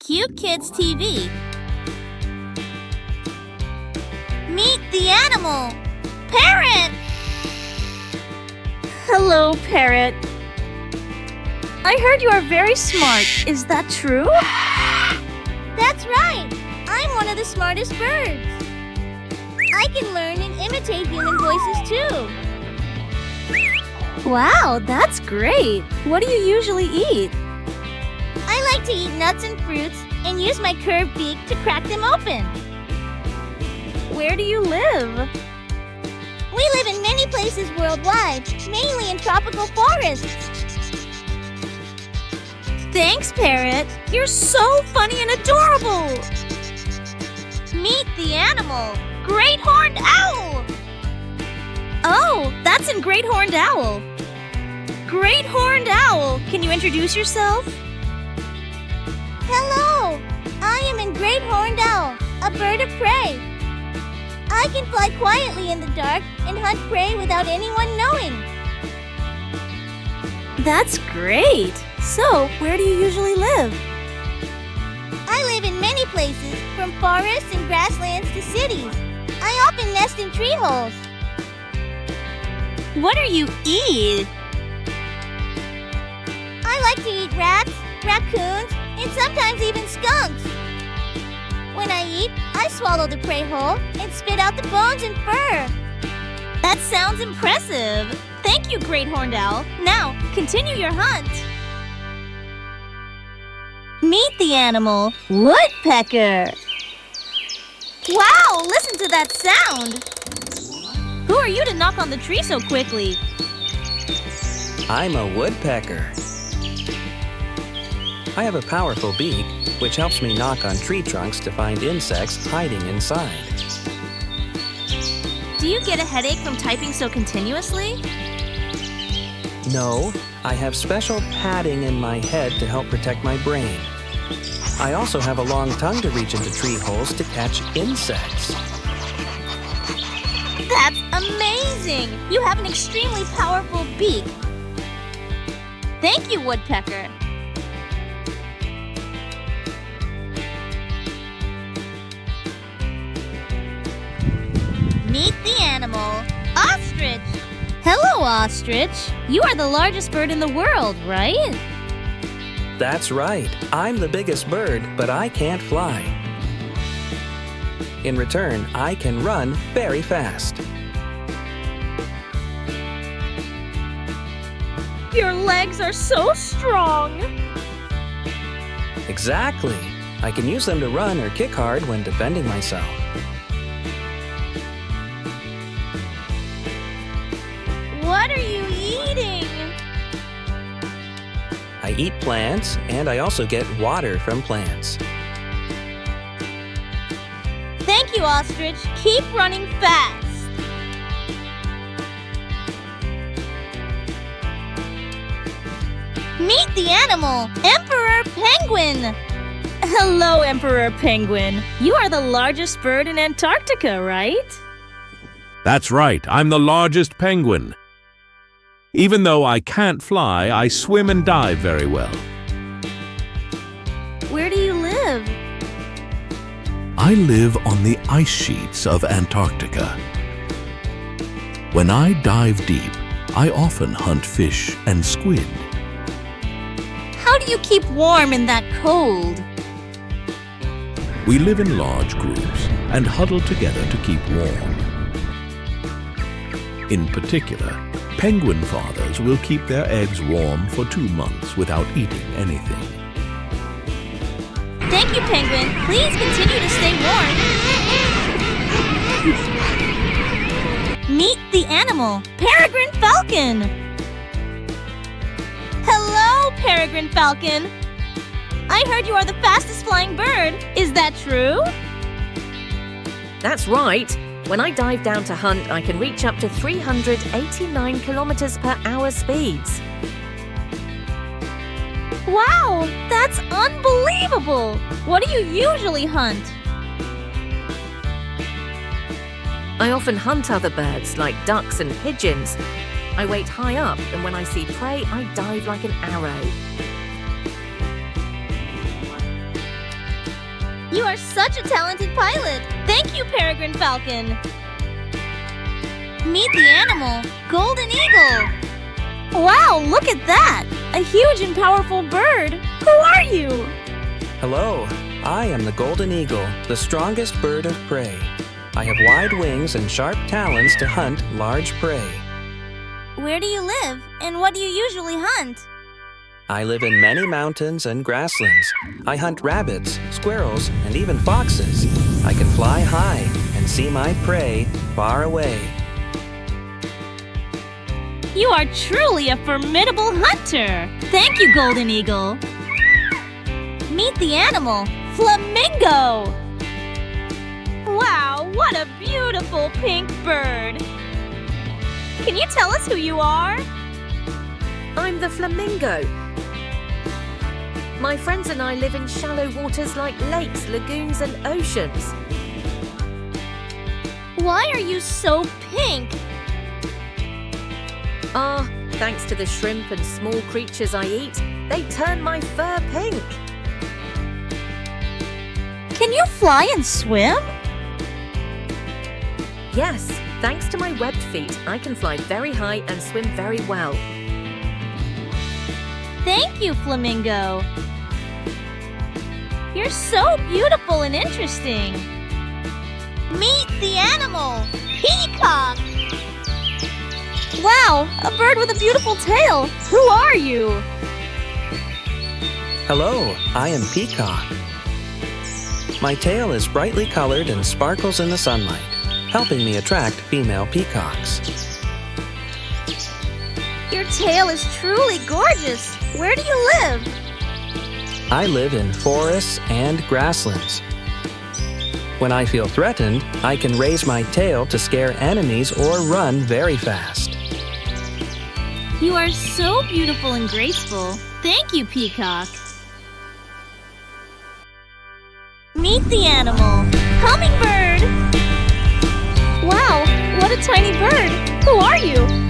Cute Kids TV. Meet the animal, Parrot! Hello, Parrot. I heard you are very smart. Is that true? That's right! I'm one of the smartest birds. I can learn and imitate human voices too. Wow, that's great. What do you usually eat? I like to eat nuts and fruits and use my curved beak to crack them open. Where do you live? We live in many places worldwide, mainly in tropical forests. Thanks, Parrot. You're so funny and adorable. Meet the animal, Great Horned Owl. Oh, that's in Great Horned Owl. Great Horned Owl, can you introduce yourself? Hello, I am a Great Horned Owl, a bird of prey. I can fly quietly in the dark and hunt prey without anyone knowing. That's great. So, where do you usually live? I live in many places, from forests and grasslands to cities. I often nest in tree holes. What do you eat? I like to eat rats, raccoons, and sometimes even skunks. When I eat, I swallow the prey whole and spit out the bones and fur. That sounds impressive. Thank you, Great Horned Owl. Now, continue your hunt. Meet the animal, Woodpecker. Wow, listen to that sound. Who are you to knock on the tree so quickly? I'm a woodpecker. I have a powerful beak, which helps me knock on tree trunks to find insects hiding inside. Do you get a headache from typing so continuously? No, I have special padding in my head to help protect my brain. I also have a long tongue to reach into tree holes to catch insects. That's amazing! You have an extremely powerful beak. Thank you, Woodpecker. Meet the animal, Ostrich. Hello, Ostrich. You are the largest bird in the world, right? That's right. I'm the biggest bird, but I can't fly. In return, I can run very fast. Your legs are so strong. Exactly. I can use them to run or kick hard when defending myself. What are you eating? I eat plants, and I also get water from plants. Thank you, Ostrich. Keep running fast. Meet the animal, Emperor Penguin. Hello, Emperor Penguin. You are the largest bird in Antarctica, right? That's right, I'm the largest penguin. Even though I can't fly, I swim and dive very well. Where do you live? I live on the ice sheets of Antarctica. When I dive deep, I often hunt fish and squid. How do you keep warm in that cold? We live in large groups and huddle together to keep warm. In particular, penguin fathers will keep their eggs warm for 2 months without eating anything. Thank you, Penguin. Please continue to stay warm. Meet the animal, Paragan Falcon. Hello, Paragan Falcon. I heard you are the fastest flying bird. Is that true? That's right. When I dive down to hunt, I can reach up to 389 kilometers per hour speeds. Wow, that's unbelievable! What do you usually hunt? I often hunt other birds, like ducks and pigeons. I wait high up, and when I see prey, I dive like an arrow. are such a talented pilot. Thank you, Paragan Falcon. Meet the animal, golden eagle. Wow, look at that! A huge and powerful bird. Who are you? Hello, I am the golden eagle, the strongest bird of prey. I have wide wings and sharp talons to hunt large prey. Where do you live, and what do you usually hunt? I live in many mountains and grasslands. I hunt rabbits, squirrels, and even foxes. I can fly high and see my prey far away. You are truly a formidable hunter. Thank you, Golden Eagle. Meet the animal, Flamingo! Wow, what a beautiful pink bird. Can you tell us who you are? I'm the flamingo. My friends and I live in shallow waters like lakes, lagoons, and oceans. Why are you so pink? Thanks to the shrimp and small creatures I eat, they turn my fur pink. Can you fly and swim? Yes, thanks to my webbed feet, I can fly very high and swim very well. Thank you, Flamingo. You're so beautiful and interesting. meet the animal, Peacock. Wow, a bird with a beautiful tail. Who are you? Hello, I am Peacock. My tail is brightly colored and sparkles in the sunlight, helping me attract female peacocks. Your tail is truly gorgeous. Where do you live? I live in forests and grasslands. When I feel threatened, I can raise my tail to scare enemies or run very fast. You are so beautiful and graceful. Thank you, Peacock. Meet the animal, Hummingbird! Wow, what a tiny bird. Who are you?